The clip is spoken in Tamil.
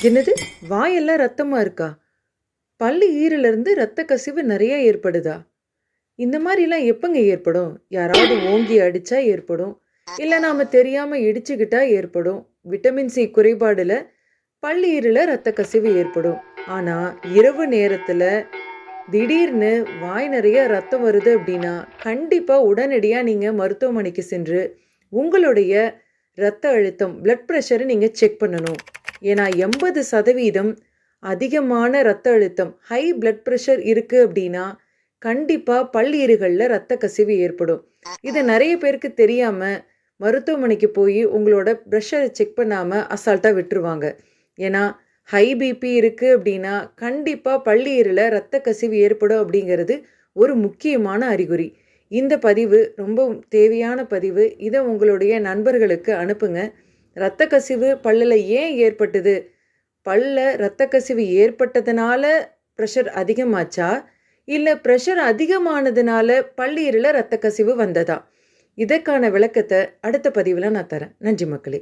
என்னது? வாயெல்லாம் ரத்தமா இருக்கா? பல்லு ஈரலிருந்து ரத்த கசிவு நெறைய ஏற்படுதா? இந்த மாரிலாம் எப்பங்க ஏற்படும்? யாராவது ஓங்கி அடிச்சா ஏற்படும். இல்ல நாம தெரியாம இடிச்சுக்கிட்டா ஏற்படும். விட்டமின் சி குறைபாடுல பல்லு ஈரல்ல ரத்த கசிவு ஏற்படும். ஆனா, இரவு நேரத்துல திடீர்னு வாய் நெறைய ரத்தம் வருது அப்டின்னா, கண்டிப்பா உடனடியா நீங்க மருத்துவமனைக்கு சென்று, உங்களுடைய ரத்த அழுத்தம், பிளட் பிரஷர நீங்க செக் பண்ணணும். ஏன்னா 80% அதிகமான ரத்த அழுத்தம், ஹை பிளட் பிரஷர் இருக்கு அப்டின்னா, கண்டிப்பா பல்லீறுகள்ல ரத்த கசிவு ஏற்படும். இது நெறைய பேருக்கு தெரியாம, மருத்துவமனைக்கு போயி உங்களோட பிரஷர செக் பண்ணாம அசால்ட்டா விட்டுருவாங்க. ஏன்னா, ஹை பிபி இருக்கு அப்டின்னா, கண்டிப்பா பல்லீறுல ரத்த கசிவு ஏற்படும் அப்டிங்கிறது ஒரு முக்கியமான அறிகுறி. இந்த பதிவு ரொம்ப தேவையான பதிவு. இத உங்களுடைய நண்பர்களுக்கு அனுப்புங்க. ரத்த கசிவு பல்லுல ஏன் ஏற்பட்டது? பல்ல ரத்த கசிவு ஏற்பட்டதுனால பிரஷர் அதிகமாச்சா? இல்ல பிரஷர் அதிகமானதுனால பல்லீரல்ல ரத்த கசிவு வந்ததா? இதற்கான விளக்கத்த அடுத்த பதிவுல நான் தரேன். நன்றி மக்களே!